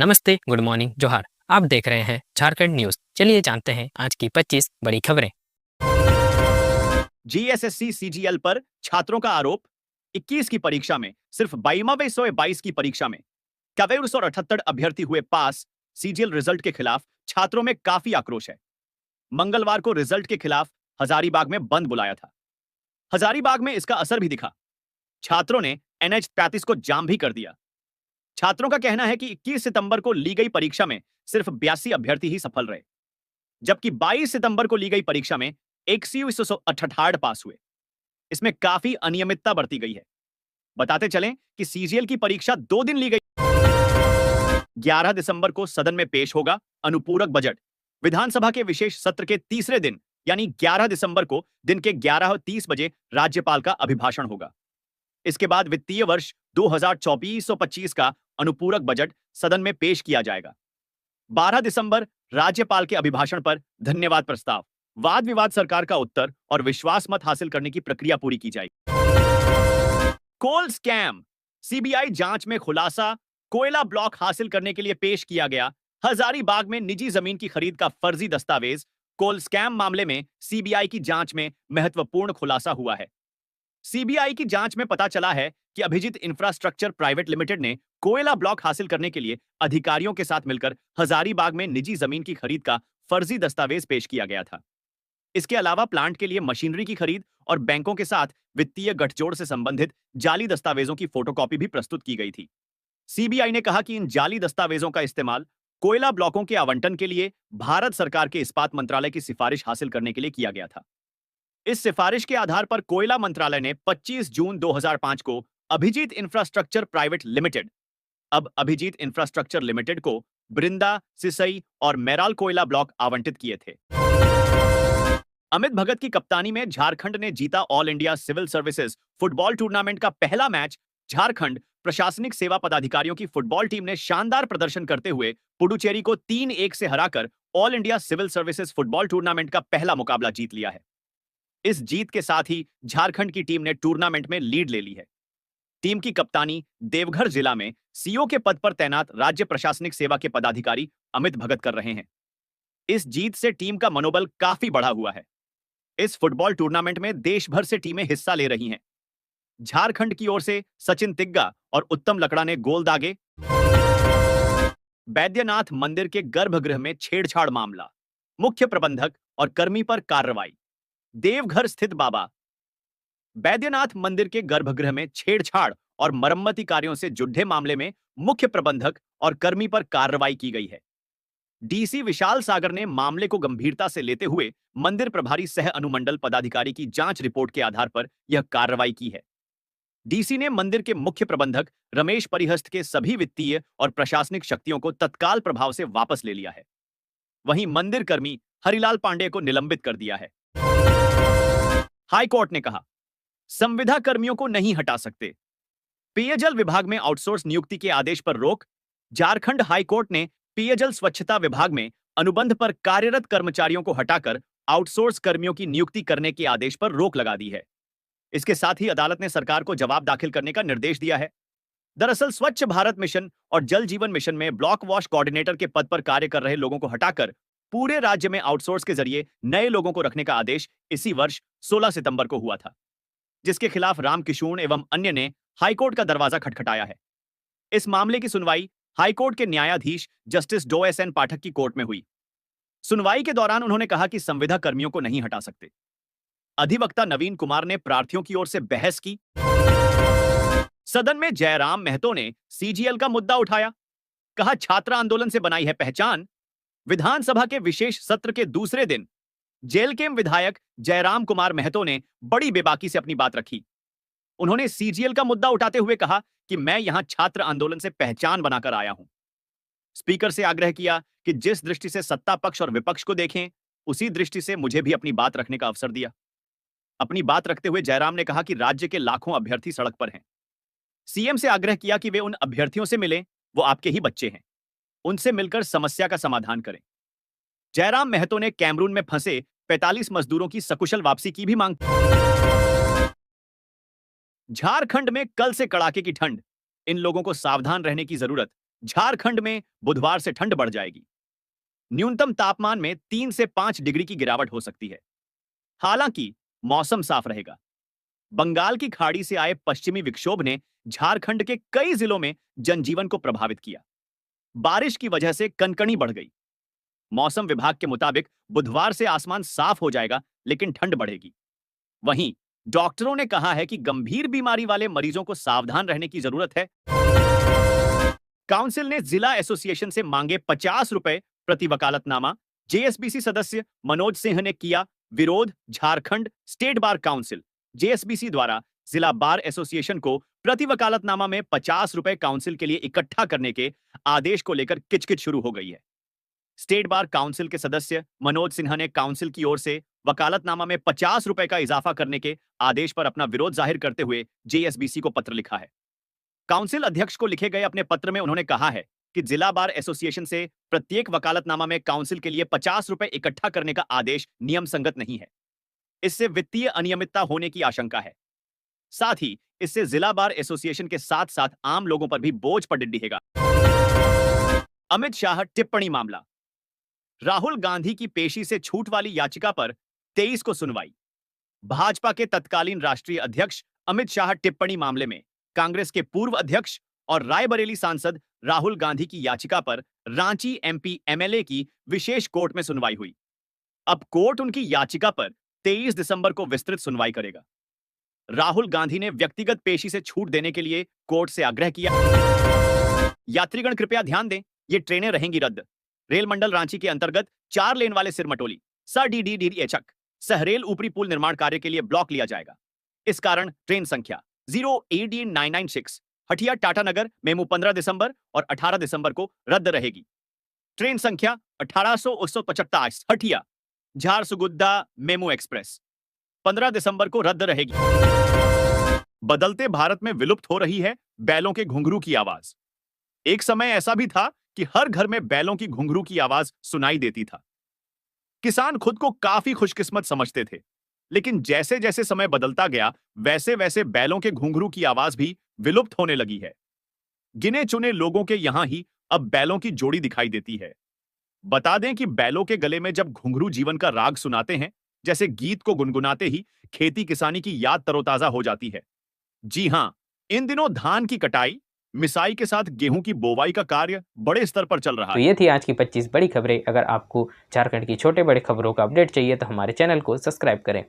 नमस्ते, good morning, जोहार। आप देख रहे हैं झारखंड न्यूज। चलिए जानते हैं आज की 25 बड़ी खबरें। जीएसएससी सीजीएल पर छात्रों का आरोप। 21 की परीक्षा में सिर्फ 2222 की परीक्षा में कवेर 178 अभ्यर्थी हुए पास। सीजीएल रिजल्ट के खिलाफ छात्रों में काफी आक्रोश है। मंगलवार को रिजल्ट के खिलाफ हजारीबाग में बंद बुलाया था। हजारीबाग में इसका असर भी दिखा। छात्रों ने एनएच 35 को जाम भी कर दिया। छात्रों का कहना है कि 21 सितंबर को ली गई परीक्षा में सिर्फ 82 अभ्यर्थी ही सफल रहे, जबकि 22 सितंबर को ली गई परीक्षा में 168 पास हुए। इसमें काफी अनियमितता बरती गई है। बताते चलें कि सीजीएल की परीक्षा 2 दिन ली गई। 11 दिसंबर को सदन में पेश होगा अनुपूरक बजट। विधानसभा के विशेष सत्र के तीसरे दिन यानी 11 दिसंबर को दिन के 11:30 बजे राज्यपाल का अभिभाषण होगा। इसके बाद वित्तीय वर्ष 2024-25 का अनुपूरक बजट सदन में पेश किया जाएगा। 12 दिसंबर राज्यपाल के अभिभाषण पर धन्यवाद प्रस्ताव, वाद विवाद, सरकार का उत्तर और विश्वास मत हासिल करने की प्रक्रिया पूरी की जाएगी। कोल स्कैम, सीबीआई जांच में खुलासा। कोयला ब्लॉक हासिल करने के लिए पेश किया गया हजारीबाग में निजी जमीन की खरीद का फर्जी दस्तावेज। कोल स्कैम मामले में सीबीआई की जांच में महत्वपूर्ण खुलासा हुआ है। सीबीआई की जांच में पता चला है कि अभिजीत इंफ्रास्ट्रक्चर प्राइवेट लिमिटेड ने कोयला ब्लॉक हासिल करने के लिए अधिकारियों के साथ मिलकर हजारीबाग में निजी जमीन की खरीद का फर्जी दस्तावेज पेश किया गया था। इसके अलावा प्लांट के लिए मशीनरी की खरीद और बैंकों के साथ वित्तीय गठजोड़ से संबंधित जाली दस्तावेजों की फोटोकॉपी भी प्रस्तुत की गई थी। सीबीआई ने कहा कि इन जाली दस्तावेजों का इस्तेमाल कोयला ब्लॉकों के आवंटन के लिए भारत सरकार के इस्पात मंत्रालय की सिफारिश हासिल करने के लिए किया गया था। इस सिफारिश के आधार पर कोयला मंत्रालय ने 25 जून 2005 को अभिजीत इंफ्रास्ट्रक्चर प्राइवेट लिमिटेड, अब अभिजीत इंफ्रास्ट्रक्चर लिमिटेड को बृंदा, सिसई और मेराल कोयला ब्लॉक आवंटित किए थे। अमित भगत की कप्तानी में झारखंड ने जीता all India civil services football tournament का पहला मैच। झारखंड प्रशासनिक सेवा पदाधिकारियों की फुटबॉल टीम ने शानदार प्रदर्शन करते हुए पुडुचेरी को 3-1 से हराकर all India civil services football tournament का पहला मुकाबला जीत लिया है। इस जीत के साथ ही झारखंड की टीम ने टूर्नामेंट में लीड ले ली है। टीम की कप्तानी देवघर जिला में सीओ के पद पर तैनात राज्य प्रशासनिक सेवा के पदाधिकारी अमित भगत कर रहे हैं। इस जीत से टीम का मनोबल काफी बढ़ा हुआ है। इस फुटबॉल टूर्नामेंट में देश भर से टीमें हिस्सा ले रही हैं। झारखंड की ओर से सचिन तिग्गा और उत्तम लकड़ा ने गोल दागे। बैद्यनाथ मंदिर के गर्भगृह में छेड़छाड़ मामला, मुख्य प्रबंधक और कर्मी पर कार्रवाई। देवघर स्थित बाबा बैद्यनाथ मंदिर के गर्भगृह में छेड़छाड़ और मरम्मती कार्यों से जुड़े मामले में मुख्य प्रबंधक और कर्मी पर कार्रवाई की गई है। डीसी विशाल सागर ने मामले को गंभीरता से लेते हुए मंदिर प्रभारी सह अनुमंडल पदाधिकारी की जांच रिपोर्ट के आधार पर यह कार्रवाई की है। डीसी ने मंदिर के मुख्य प्रबंधक रमेश परिहस्त के सभी वित्तीय और प्रशासनिक शक्तियों को तत्काल प्रभाव से वापस ले लिया है। वहीं मंदिर कर्मी हरिलाल पांडे को निलंबित कर दिया है। हाईकोर्ट ने कहा, संविदा कर्मियों को नहीं हटा सकते। पेयजल विभाग में आउटसोर्स नियुक्ति के आदेश पर रोक। झारखंड हाईकोर्ट ने पेयजल स्वच्छता विभाग में अनुबंध पर कार्यरत कर्मचारियों को हटाकर आउटसोर्स कर्मियों की नियुक्ति करने के आदेश पर रोक लगा दी है। इसके साथ ही अदालत ने सरकार को जवाब दाखिल करने का निर्देश दिया है। दरअसल स्वच्छ भारत मिशन और जल जीवन मिशन में ब्लॉक वॉश कोऑर्डिनेटर के पद पर कार्य कर रहे लोगों को हटाकर पूरे राज्य में आउटसोर्स के जरिए नए लोगों को रखने का आदेश इसी वर्ष 16 सितंबर को हुआ था, जिसके खिलाफ रामकिशोर एवं अन्य ने हाईकोर्ट का दरवाजा खटखटाया है। इस मामले की सुनवाई हाईकोर्ट के न्यायाधीश जस्टिस डो एस एन पाठक की कोर्ट में हुई। सुनवाई के दौरान उन्होंने कहा कि संविदा कर्मियों को नहीं हटा सकते। अधिवक्ता नवीन कुमार ने प्रार्थियों की ओर से बहस की। सदन में जयराम महतो ने सीजीएल का मुद्दा उठाया। कहा, छात्र आंदोलन से बनाई है पहचान। विधानसभा के विशेष सत्र के दूसरे दिन जेलकेम विधायक जयराम कुमार महतो ने बड़ी बेबाकी से अपनी बात रखी। उन्होंने सीजीएल का मुद्दा उठाते हुए कहा कि मैं यहां छात्र आंदोलन से पहचान बनाकर आया हूं। स्पीकर से आग्रह किया कि जिस दृष्टि से सत्ता पक्ष और विपक्ष को देखें, उसी दृष्टि से मुझे भी अपनी बात रखने का अवसर दिया। अपनी बात रखते हुए जयराम ने कहा कि राज्य के लाखों अभ्यर्थी सड़क पर हैं। सीएम से आग्रह किया कि वे उन अभ्यर्थियों से मिलें, वो आपके ही बच्चे हैं, उनसे मिलकर समस्या का समाधान करें। जयराम महतो ने कैमरून में फंसे 45 मजदूरों की सकुशल वापसी की भी मांग की। झारखंड में कल से कड़ाके की ठंड, इन लोगों को सावधान रहने की जरूरत। झारखंड में बुधवार से ठंड बढ़ जाएगी। न्यूनतम तापमान में 3 से 5 डिग्री की गिरावट हो सकती है। हालांकि मौसम साफ रहेगा। बंगाल की खाड़ी से आए पश्चिमी विक्षोभ ने झारखंड के कई जिलों में जनजीवन को प्रभावित किया। बारिश की वजह से कनकनी बढ़ गई। मौसम विभाग के मुताबिक बुधवार से आसमान साफ हो जाएगा, लेकिन ठंड बढ़ेगी। वहीं डॉक्टरों ने कहा है कि गंभीर बीमारी वाले मरीजों को सावधान रहने की जरूरत है। काउंसिल ने जिला एसोसिएशन से मांगे 50 रुपए प्रति वकालतनामा। जेएसबीसी सदस्य मनोज सिंह ने किया विरोध। झारखंड स्टेट बार काउंसिल जेएसबीसी द्वारा जिला बार एसोसिएशन को प्रति वकालतनामा में 50 रुपए काउंसिल के लिए इकट्ठा करने के आदेश को लेकर किचकिच शुरू हो गई है। स्टेट बार काउंसिल के सदस्य मनोज सिन्हा ने काउंसिल की ओर से वकालतनामा में 50 रुपए का इजाफा करने के आदेश पर अपना विरोध जाहिर करते हुए जेएसबीसी को पत्र लिखा है। काउंसिल अध्यक्ष को लिखे गए अपने पत्र में उन्होंने कहा है कि जिला बार एसोसिएशन से प्रत्येक वकालतनामा में काउंसिल के लिए 50 रुपए इकट्ठा करने का आदेश नियम संगत नहीं है। इससे वित्तीय अनियमितता होने की आशंका है। साथ ही इससे जिला बार एसोसिएशन के साथ साथ आम लोगों पर भी बोझ पड़ डिगेगा। अमित शाह टिप्पणी मामला। राहुल गांधी की पेशी से छूट वाली याचिका पर 23 को सुनवाई। भाजपा के तत्कालीन राष्ट्रीय अध्यक्ष अमित शाह टिप्पणी मामले में कांग्रेस के पूर्व अध्यक्ष और रायबरेली सांसद राहुल गांधी की याचिका पर रांची एमपी एमएलए की विशेष कोर्ट में सुनवाई हुई। अब कोर्ट उनकी याचिका पर 23 दिसंबर को विस्तृत सुनवाई करेगा। राहुल गांधी ने व्यक्तिगत पेशी से छूट देने के लिए कोर्ट से आग्रह किया। यात्रीगण कृपया ध्यान दें, ये ट्रेनें रहेंगी रद्द। रेल मंडल रांची के अंतर्गत 4 लेन वाले सिरमटोली सडीडीडीएचक सहरेल ऊपरी पुल निर्माण कार्य के लिए ब्लॉक लिया जाएगा। इस कारण ट्रेन संख्या 0AD996 हटिया टाटानगर मेमू 15 दिसंबर और 18 दिसंबर को रद्द रहेगी। ट्रेन संख्या 1855 हटिया झारसुगुड्डा मेमू एक्सप्रेस 15 दिसंबर को रद्द रहेगी। बदलते भारत में विलुप्त हो रही है बैलों के घुंघरू की आवाज। एक समय ऐसा भी था कि हर घर में बैलों की घुंघरू की आवाज सुनाई देती था। किसान खुद को काफी खुशकिस्मत समझते थे, लेकिन जैसे जैसे समय बदलता गया वैसे वैसे बैलों के घुंघरू की आवाज भी विलुप्त होने लगी है। गिने चुने लोगों के यहां ही अब बैलों की जोड़ी दिखाई देती है। बता दें कि बैलों के गले में जब घुंघरू जीवन का राग सुनाते हैं, जैसे गीत को गुनगुनाते ही खेती किसानी की याद तरोताजा हो जाती है। जी हां, इन दिनों धान की कटाई, मिसाई के साथ गेहूं की बोवाई का कार्य बड़े स्तर पर चल रहा तो है। ये थी आज की 25 बड़ी खबरें। अगर आपको झारखंड की छोटे बड़े खबरों का अपडेट चाहिए तो हमारे चैनल को सब्सक्राइब करें।